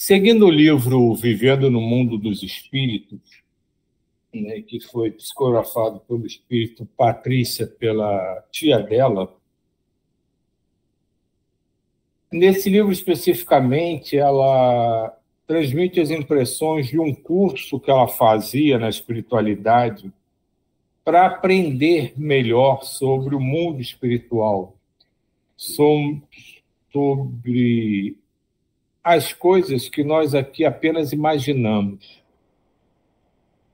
Seguindo o livro Vivendo no Mundo dos Espíritos, né, que foi psicografado pelo espírito Patrícia, pela tia dela, nesse livro especificamente, ela transmite as impressões de um curso que ela fazia na espiritualidade para aprender melhor sobre o mundo espiritual, sobre as coisas que nós aqui apenas imaginamos.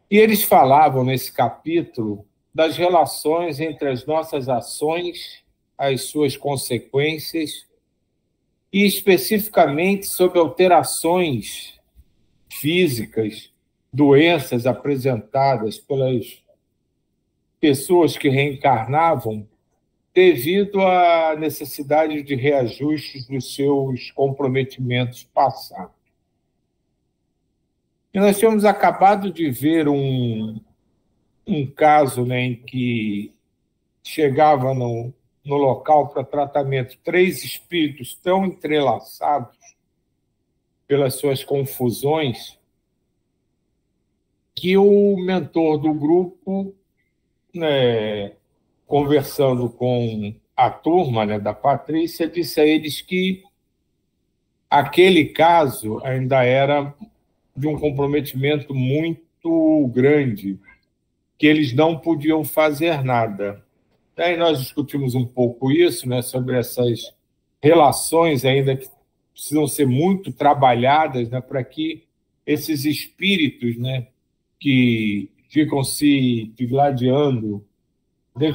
E eles falavam nesse capítulo das relações entre as nossas ações, as suas consequências, e especificamente sobre alterações físicas, doenças apresentadas pelas pessoas que reencarnavam devido à necessidade de reajustes dos seus comprometimentos passados. E nós tínhamos acabado de ver um caso, né, em que chegava no local para tratamento 3 espíritos tão entrelaçados pelas suas confusões que o mentor do grupo, né, conversando com a turma, né, da Patrícia, disse a eles que aquele caso ainda era de um comprometimento muito grande, que eles não podiam fazer nada. Aí nós discutimos um pouco isso, né, sobre essas relações ainda que precisam ser muito trabalhadas, né, para que esses espíritos, né, que ficam se degladiando, né,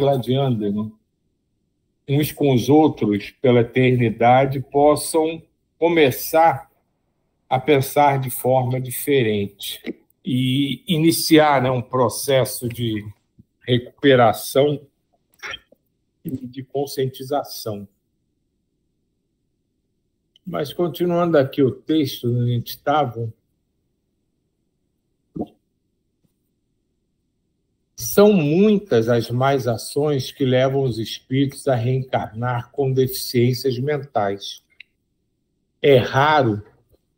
uns com os outros pela eternidade, possam começar a pensar de forma diferente e iniciar, né, um processo de recuperação e de conscientização. Mas, continuando aqui o texto onde a gente estava, são muitas as más ações que levam os espíritos a reencarnar com deficiências mentais. É raro,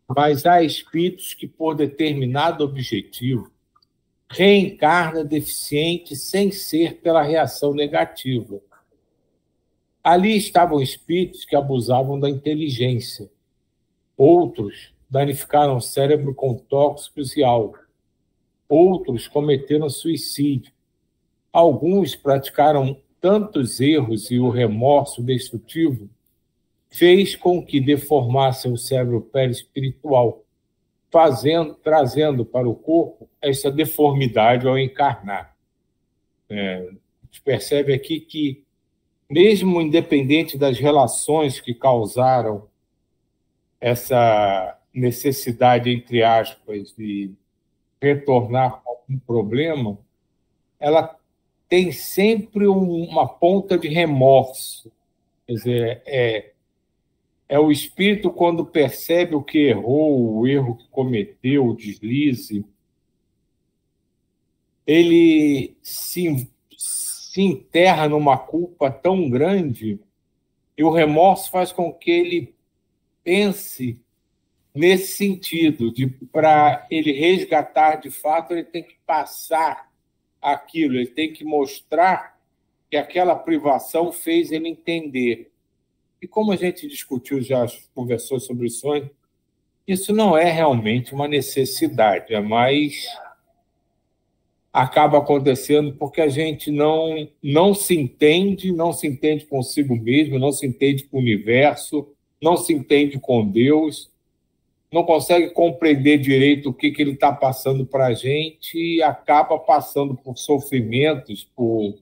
mas há espíritos que, por determinado objetivo, reencarna deficiente sem ser pela reação negativa. Ali estavam espíritos que abusavam da inteligência. Outros danificaram o cérebro com tóxicos e álcool. Outros cometeram suicídio. Alguns praticaram tantos erros e o remorso destrutivo fez com que deformassem o cérebro perispiritual, trazendo para o corpo essa deformidade ao encarnar. A gente percebe aqui que, mesmo independente das relações que causaram essa necessidade, entre aspas, de retornar com algum problema, ela tem sempre uma ponta de remorso. Quer dizer, é o espírito, quando percebe o que errou, o erro que cometeu, o deslize, ele se enterra numa culpa tão grande, e o remorso faz com que ele pense nesse sentido, de para ele resgatar de fato, ele tem que passar aquilo, ele tem que mostrar que aquela privação fez ele entender. E como a gente discutiu, já conversou sobre o sonho, isso não é realmente uma necessidade, mas acaba acontecendo porque a gente não se entende consigo mesmo, não se entende com o universo, não se entende com Deus, não consegue compreender direito o que ele está passando para a gente e acaba passando por sofrimentos, por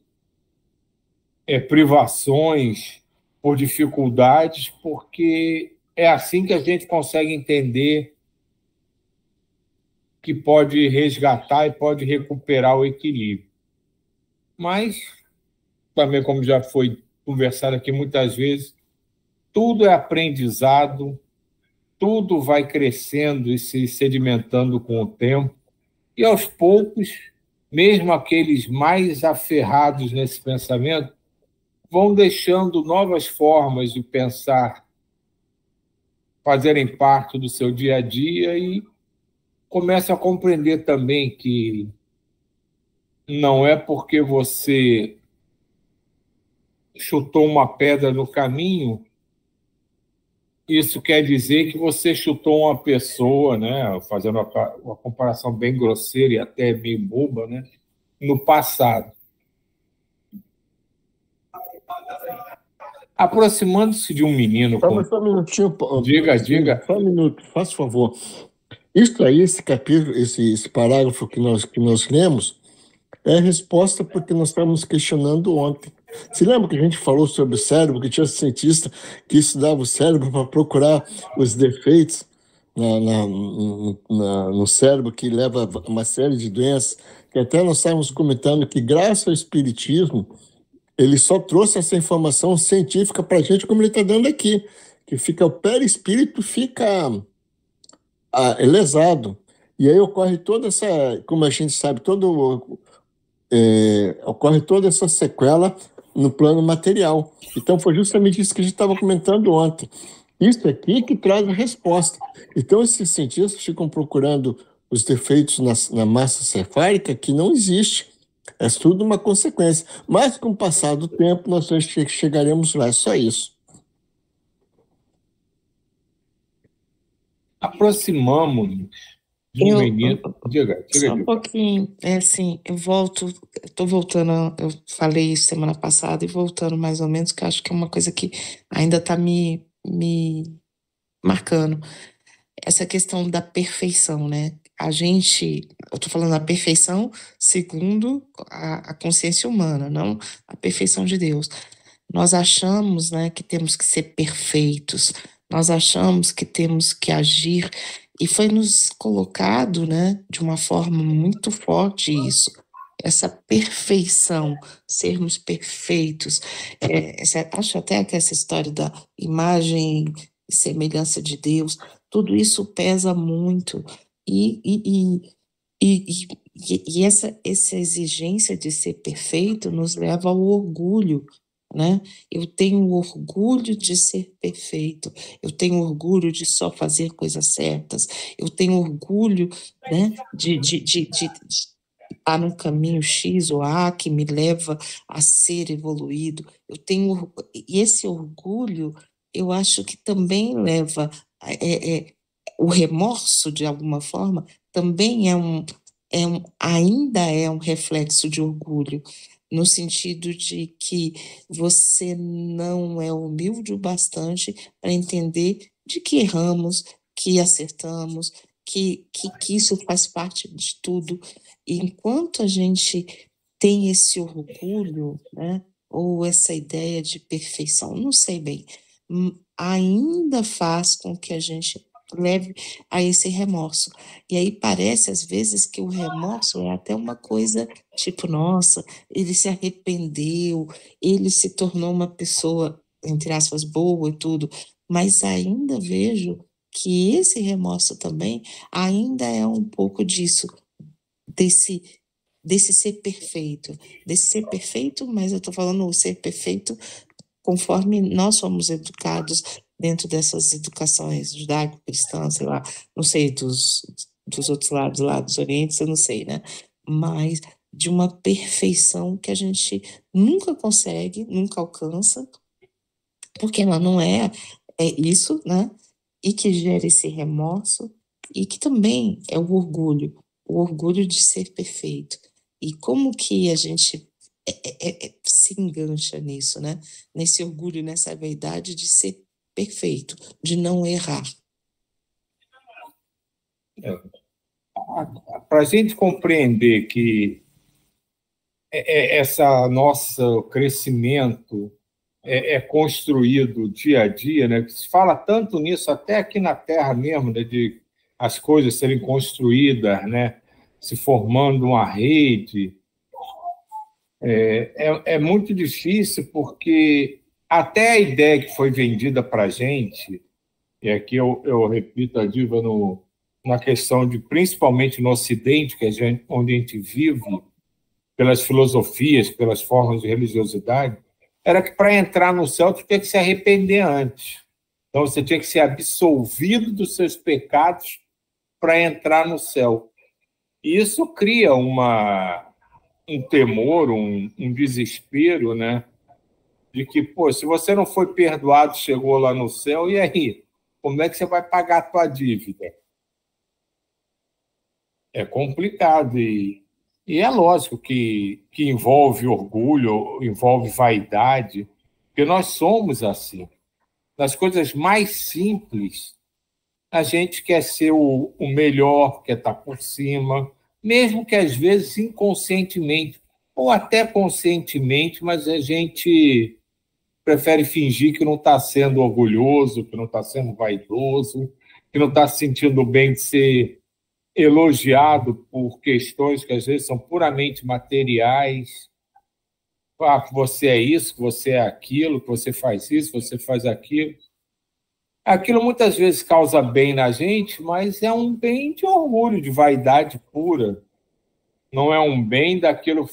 privações, por dificuldades, porque é assim que a gente consegue entender que pode resgatar e pode recuperar o equilíbrio. Mas, também, como já foi conversado aqui muitas vezes, tudo é aprendizado, tudo vai crescendo e se sedimentando com o tempo, e aos poucos, mesmo aqueles mais aferrados nesse pensamento, vão deixando novas formas de pensar fazerem parte do seu dia a dia e comece a compreender também que não é porque você chutou uma pedra no caminho, isso quer dizer que você chutou uma pessoa, né, fazendo uma comparação bem grosseira e até meio boba, né, no passado. Aproximando-se de um menino... Só um minutinho. Diga. Só um minuto, faça favor. Isso aí, esse capítulo, esse parágrafo que nós lemos, é a resposta porque nós estávamos questionando ontem. Se lembra que a gente falou sobre o cérebro, que tinha cientista que estudava o cérebro para procurar os defeitos no cérebro, que leva a uma série de doenças, que até nós estávamos comentando que, graças ao Espiritismo, ele só trouxe essa informação científica para a gente, como ele está dando aqui, que fica o perispírito fica lesado. E aí ocorre toda essa, como a gente sabe, ocorre toda essa sequela no plano material. Então, foi justamente isso que a gente estava comentando ontem. Isso aqui que traz a resposta. Então, esses cientistas ficam procurando os defeitos na massa cefálica que não existe. É tudo uma consequência. Mas, com o passar do tempo, nós chegaremos lá. É só isso. Aproximamos de um menino... Diga. Só um pouquinho. Assim, estou voltando, eu falei isso semana passada e voltando mais ou menos, que eu acho que é uma coisa que ainda está me marcando. Essa questão da perfeição, né? Eu estou falando da perfeição segundo a consciência humana, não a perfeição de Deus. Nós achamos, né, que temos que ser perfeitos, nós achamos que temos que agir, e foi nos colocado, né, de uma forma muito forte isso, essa perfeição, sermos perfeitos. Acho até que essa história da imagem e semelhança de Deus, tudo isso pesa muito, e essa exigência de ser perfeito nos leva ao orgulho, né? Eu tenho orgulho de ser perfeito, eu tenho orgulho de só fazer coisas certas, eu tenho orgulho, né, de estar no caminho X ou A que me leva a ser evoluído. E esse orgulho, eu acho que também leva o remorso, de alguma forma, também ainda é um reflexo de orgulho, no sentido de que você não é humilde o bastante para entender de que erramos, que acertamos, que isso faz parte de tudo. E enquanto a gente tem esse orgulho, né, ou essa ideia de perfeição, não sei bem, ainda faz com que a gente leve a esse remorso. E aí parece, às vezes, que o remorso é até uma coisa tipo, nossa, ele se arrependeu, ele se tornou uma pessoa, entre aspas, boa e tudo, mas ainda vejo que esse remorso também ainda é um pouco disso, desse ser perfeito, mas eu estou falando o ser perfeito conforme nós fomos educados dentro dessas educações judaico-cristãs, sei lá, não sei, dos outros lados lá, dos orientes, eu não sei, né? Mas de uma perfeição que a gente nunca consegue, nunca alcança, porque ela não é isso, né? E que gera esse remorso, e que também é o orgulho de ser perfeito. E como que a gente se engancha nisso, né? Nesse orgulho, nessa vaidade de ser perfeito, de não errar. Para a gente compreender que essa nosso crescimento é construído dia a dia, né? Se fala tanto nisso até aqui na Terra mesmo, né? De as coisas serem construídas, né? Se formando uma rede. É muito difícil, porque até a ideia que foi vendida para a gente, e aqui eu repito a Diva na questão de, principalmente no Ocidente, que onde a gente vive, pelas filosofias, pelas formas de religiosidade, era que para entrar no céu tu tinha que se arrepender antes. Então, você tinha que ser absolvido dos seus pecados para entrar no céu. E isso cria um temor, um desespero, né? De que, pô, se você não foi perdoado, chegou lá no céu, e aí? Como é que você vai pagar a tua dívida? É complicado. E é lógico que envolve orgulho, envolve vaidade, porque nós somos assim. Nas coisas mais simples, a gente quer ser o melhor, quer estar por cima, mesmo que às vezes inconscientemente, ou até conscientemente, mas a gente prefere fingir que não está sendo orgulhoso, que não está sendo vaidoso, que não está se sentindo bem de ser elogiado por questões que às vezes são puramente materiais. Ah, que você é isso, que você é aquilo, que você faz isso, que você faz aquilo. Aquilo muitas vezes causa bem na gente, mas é um bem de orgulho, de vaidade pura. Não é um bem daquilo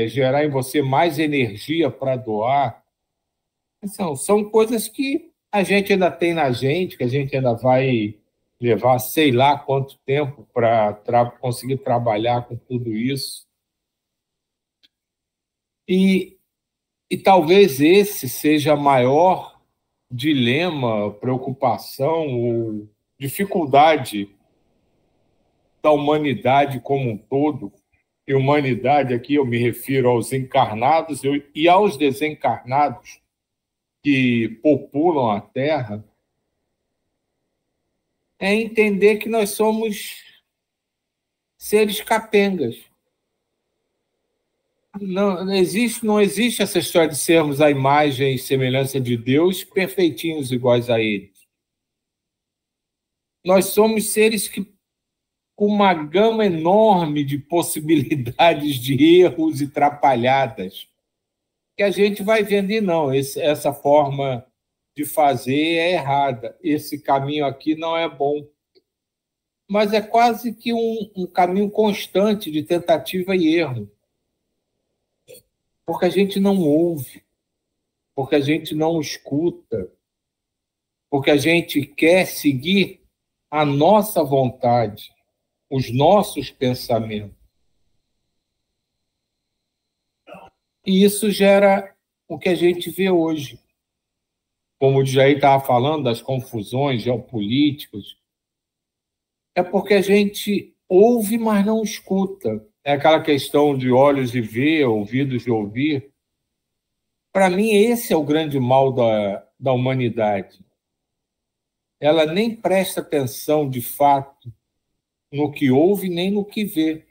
gerar em você mais energia para doar. São coisas que a gente ainda tem na gente, que a gente ainda vai levar sei lá quanto tempo para conseguir trabalhar com tudo isso. E talvez esse seja a maior dilema, preocupação ou dificuldade da humanidade como um todo. E humanidade aqui eu me refiro aos encarnados e aos desencarnados que populam a Terra, é entender que nós somos seres capengas. Não existe essa história de sermos a imagem e semelhança de Deus, perfeitinhos iguais a Ele. Nós somos seres com uma gama enorme de possibilidades de erros e trapalhadas, que a gente vai vendo e não, essa forma de fazer é errada, esse caminho aqui não é bom. Mas é quase que um caminho constante de tentativa e erro, porque a gente não ouve, porque a gente não escuta, porque a gente quer seguir a nossa vontade, os nossos pensamentos. E isso gera o que a gente vê hoje. Como o Jair estava falando, das confusões geopolíticas, é porque a gente ouve, mas não escuta. É aquela questão de olhos de ver, ouvidos de ouvir. Para mim, esse é o grande mal da humanidade. Ela nem presta atenção, de fato, no que ouve nem no que vê.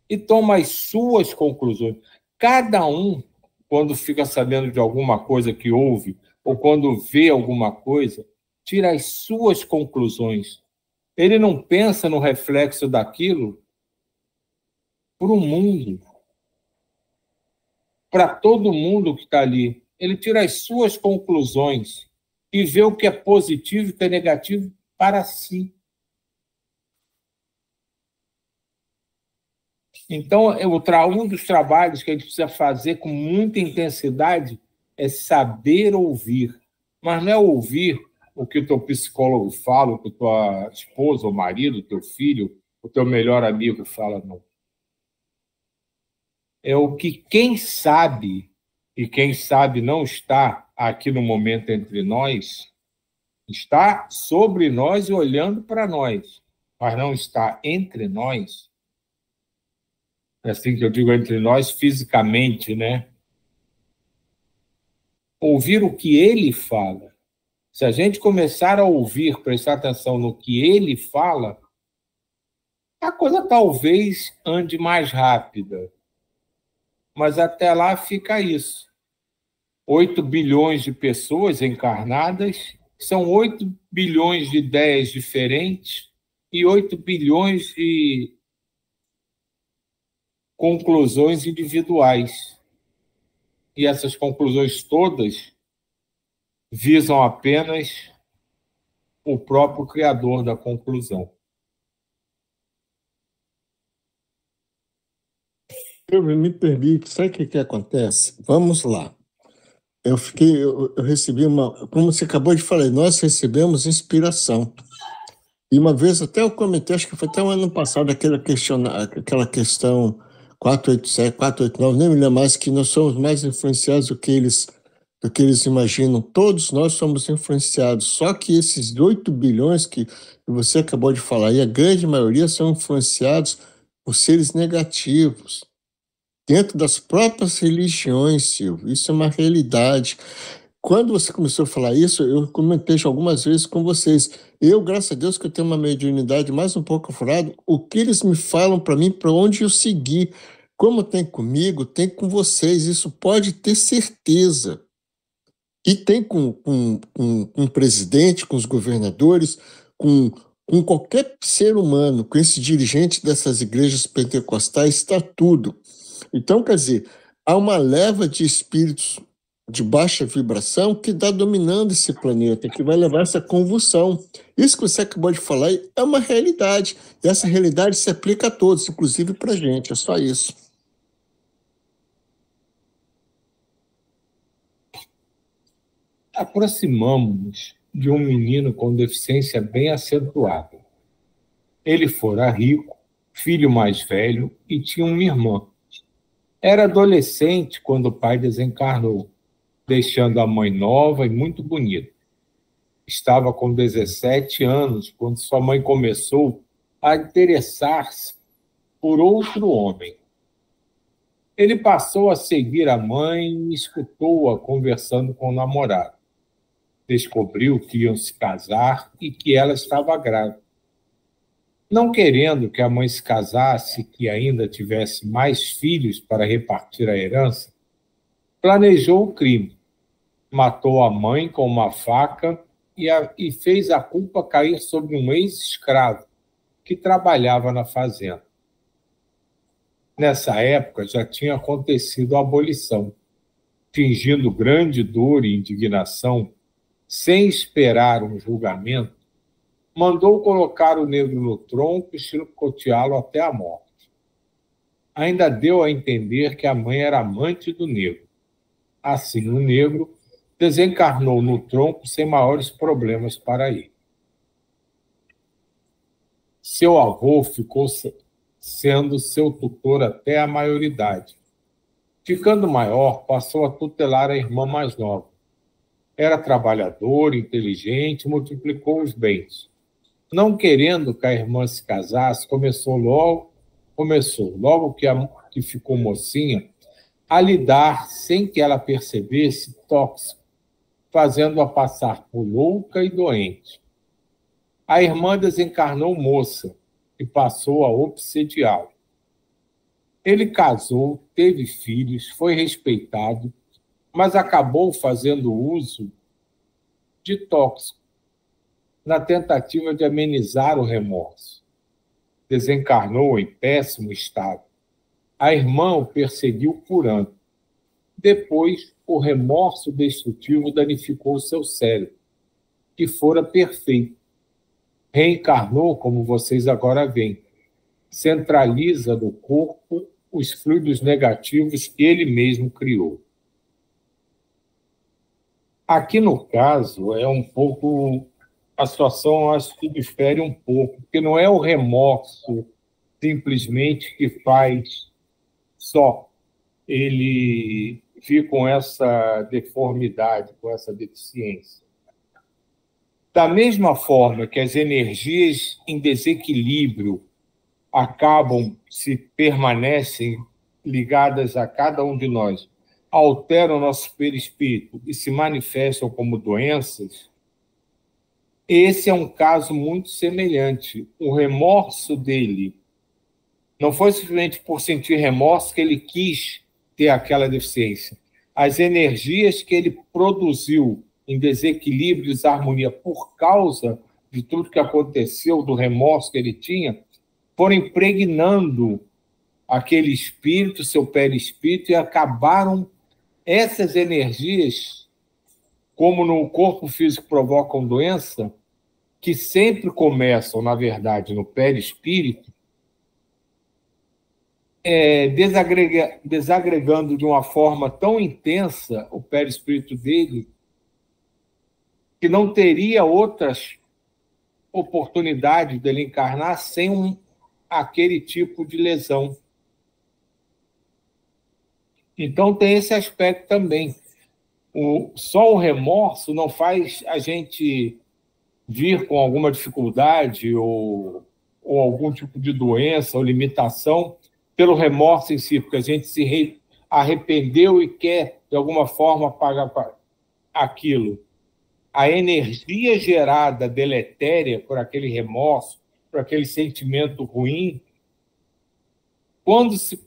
E toma as suas conclusões. Cada um, quando fica sabendo de alguma coisa que ouve, ou quando vê alguma coisa, tira as suas conclusões. Ele não pensa no reflexo daquilo para o mundo, para todo mundo que está ali. Ele tira as suas conclusões e vê o que é positivo e o que é negativo para si. Então, um dos trabalhos que a gente precisa fazer com muita intensidade é saber ouvir. Mas não é ouvir o que o teu psicólogo fala, o que a tua esposa, ou marido, o teu filho, o teu melhor amigo fala, não. É o que quem sabe, e quem sabe não está aqui no momento entre nós, está sobre nós e olhando para nós, mas não está entre nós. É assim que eu digo, entre nós fisicamente, né? Ouvir o que ele fala. Se a gente começar a ouvir, prestar atenção no que ele fala, a coisa talvez ande mais rápida. Mas até lá fica isso. 8 bilhões de pessoas encarnadas, são 8 bilhões de ideias diferentes e 8 bilhões de conclusões individuais. E essas conclusões todas visam apenas o próprio criador da conclusão. Me permite, sabe o que acontece? Vamos lá. eu recebi como você acabou de falar, nós recebemos inspiração. E uma vez até eu comentei, acho que foi até um ano passado, aquela questão 487, 489, nem me lembro mais, que nós somos mais influenciados do que eles imaginam. Todos nós somos influenciados, só que esses 8 bilhões que você acabou de falar, e a grande maioria são influenciados por seres negativos, dentro das próprias religiões, Silvio. Isso é uma realidade. Quando você começou a falar isso, eu comentei já algumas vezes com vocês. Eu, graças a Deus, que eu tenho uma mediunidade mais um pouco afurada, o que eles me falam para mim, para onde eu seguir, como tem comigo, tem com vocês, isso pode ter certeza. E tem com o presidente, com os governadores, com qualquer ser humano, com esse dirigente dessas igrejas pentecostais, está tudo. Então, quer dizer, há uma leva de espíritos de baixa vibração que está dominando esse planeta, que vai levar essa convulsão. Isso que você acabou de falar é uma realidade, e essa realidade se aplica a todos, inclusive para a gente, é só isso. Aproximamos-nos de um menino com deficiência bem acentuada. Ele fora rico, filho mais velho, e tinha uma irmã. Era adolescente quando o pai desencarnou, deixando a mãe nova e muito bonita. Estava com 17 anos quando sua mãe começou a interessar-se por outro homem. Ele passou a seguir a mãe e escutou-a conversando com o namorado. Descobriu que iam se casar e que ela estava grávida. Não querendo que a mãe se casasse e que ainda tivesse mais filhos para repartir a herança, planejou o crime. Matou a mãe com uma faca e fez a culpa cair sobre um ex-escravo que trabalhava na fazenda. Nessa época já tinha acontecido a abolição. Fingindo grande dor e indignação, sem esperar um julgamento, mandou colocar o negro no tronco e chicoteá-lo até a morte. Ainda deu a entender que a mãe era amante do negro. Assim, o negro desencarnou no tronco sem maiores problemas para ele. Seu avô ficou sendo seu tutor até a maioridade. Ficando maior, passou a tutelar a irmã mais nova. Era trabalhador, inteligente, multiplicou os bens. Não querendo que a irmã se casasse, logo que ficou mocinha, a lhe dar, sem que ela percebesse, tóxico, fazendo-a passar por louca e doente. A irmã desencarnou moça e passou a obsediá-lo. Ele casou, teve filhos, foi respeitado, mas acabou fazendo uso de tóxico, na tentativa de amenizar o remorso. Desencarnou em péssimo estado. A irmã o perseguiu por anos. Depois, o remorso destrutivo danificou seu cérebro, que fora perfeito. Reencarnou, como vocês agora veem. Centraliza no corpo os fluidos negativos que ele mesmo criou. Aqui, no caso, é um pouco... A situação, eu acho que difere um pouco, porque não é o remorso simplesmente que faz só ele vir com essa deformidade, com essa deficiência. Da mesma forma que as energias em desequilíbrio se permanecem ligadas a cada um de nós, alteram o nosso perispírito e se manifestam como doenças, esse é um caso muito semelhante. O remorso dele não foi simplesmente por sentir remorso que ele quis ter aquela deficiência. As energias que ele produziu em desequilíbrio e desarmonia por causa de tudo que aconteceu, do remorso que ele tinha, foram impregnando aquele espírito, seu perispírito, e acabaram essas energias, como no corpo físico provocam doença, que sempre começam, na verdade, no perispírito, desagregando de uma forma tão intensa o perispírito dele que não teria outras oportunidades dele encarnar sem aquele tipo de lesão. Então tem esse aspecto também. Só o remorso não faz a gente vir com alguma dificuldade ou algum tipo de doença ou limitação pelo remorso em si, porque a gente se arrependeu e quer, de alguma forma, pagar aquilo. A energia gerada deletéria por aquele remorso, por aquele sentimento ruim, quando se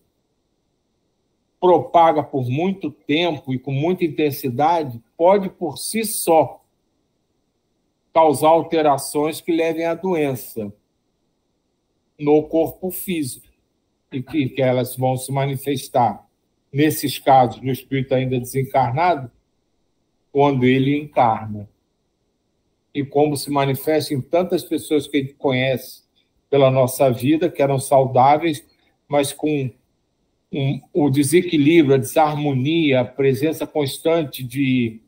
propaga por muito tempo e com muita intensidade, pode, por si só, causar alterações que levem à doença no corpo físico, e que elas vão se manifestar, nesses casos, no espírito ainda desencarnado, quando ele encarna. E como se manifesta em tantas pessoas que a gente conhece pela nossa vida, que eram saudáveis, mas com o desequilíbrio, a desarmonia, a presença constante de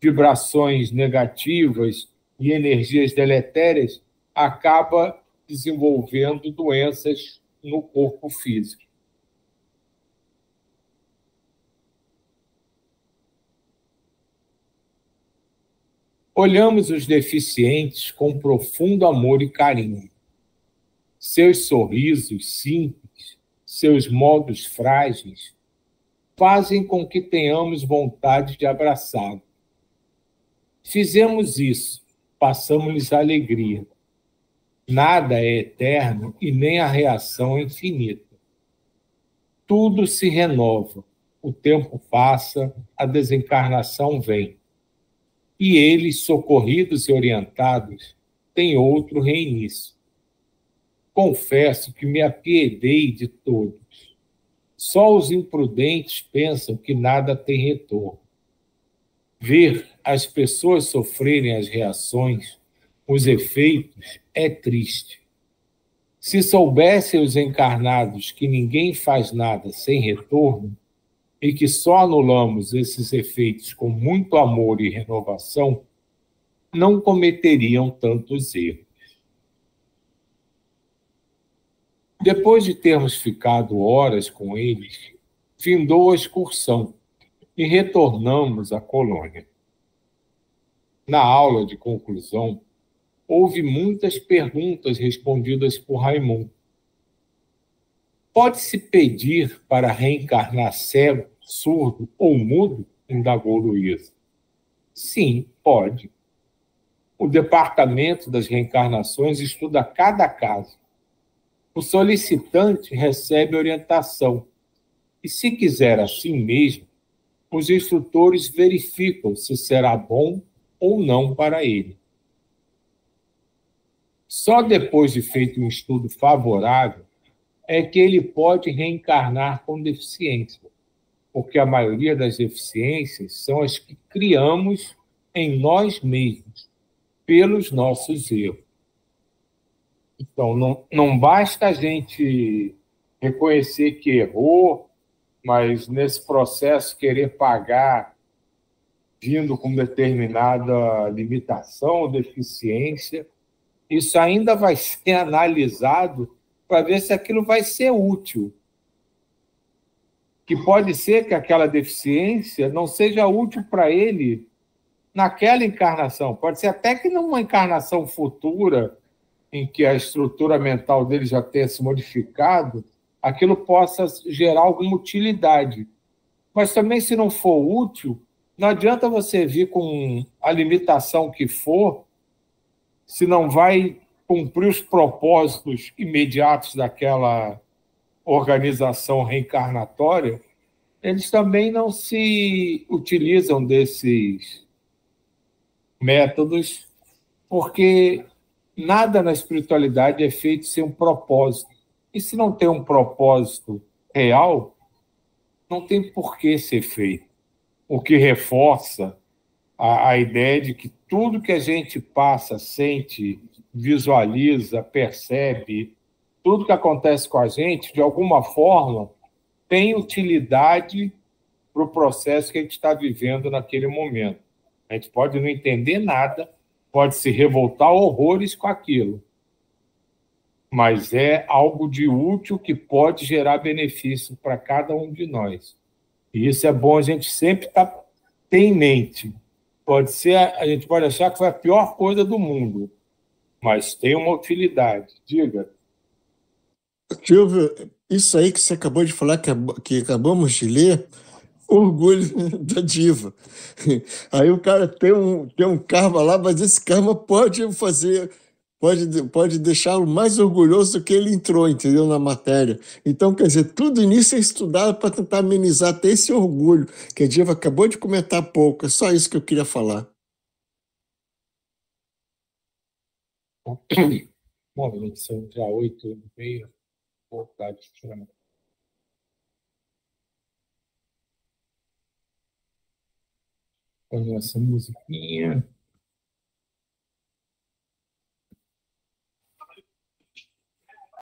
vibrações negativas e energias deletérias, acaba desenvolvendo doenças no corpo físico. Olhamos os deficientes com profundo amor e carinho. Seus sorrisos simples, seus modos frágeis, fazem com que tenhamos vontade de abraçá-lo. Fizemos isso, passamos-lhes alegria. Nada é eterno e nem a reação é infinita. Tudo se renova, o tempo passa, a desencarnação vem. E eles, socorridos e orientados, têm outro reinício. Confesso que me apiedei de todos. Só os imprudentes pensam que nada tem retorno. Ver as pessoas sofrerem as reações, os efeitos, é triste. Se soubessem os encarnados que ninguém faz nada sem retorno e que só anulamos esses efeitos com muito amor e renovação, não cometeriam tantos erros. Depois de termos ficado horas com eles, findou a excursão e retornamos à colônia. Na aula de conclusão, houve muitas perguntas respondidas por Raimundo. Pode-se pedir para reencarnar cego, surdo ou mudo? Indagou Luísa. Sim, pode. O Departamento das Reencarnações estuda cada caso. O solicitante recebe orientação e, se quiser assim mesmo, os instrutores verificam se será bom ou não para ele. Só depois de feito um estudo favorável é que ele pode reencarnar com deficiência, porque a maioria das deficiências são as que criamos em nós mesmos, pelos nossos erros. Então, não basta a gente reconhecer que errou, mas nesse processo querer pagar vindo com determinada limitação ou deficiência. Isso ainda vai ser analisado para ver se aquilo vai ser útil. Que pode ser que aquela deficiência não seja útil para ele naquela encarnação. Pode ser até que numa encarnação futura, em que a estrutura mental dele já tenha se modificado, aquilo possa gerar alguma utilidade. Mas também, se não for útil, não adianta você vir com a limitação que for, se não vai cumprir os propósitos imediatos daquela organização reencarnatória, eles também não se utilizam desses métodos, porque nada na espiritualidade é feito sem um propósito. E se não tem um propósito real, não tem por que ser feito. O que reforça a ideia de que tudo que a gente passa, sente, visualiza, percebe, tudo que acontece com a gente, de alguma forma, tem utilidade para o processo que a gente está vivendo naquele momento. A gente pode não entender nada, pode se revoltar horrores com aquilo, mas é algo de útil que pode gerar benefício para cada um de nós. E isso é bom a gente sempre ter em mente. Pode ser, a gente pode achar que foi a pior coisa do mundo, mas tem uma utilidade. Diga. Silvio, isso aí que você acabou de falar, que acabamos de ler, orgulho da diva. Aí o cara tem um karma lá, mas esse karma pode deixá-lo mais orgulhoso do que ele entrou, entendeu, na matéria. Então, quer dizer, tudo nisso é estudado para tentar amenizar até esse orgulho, que a diva acabou de comentar há pouco. É só isso que eu queria falar. Bom, são já 8h30, vontade de tirar. Olha essa musiquinha.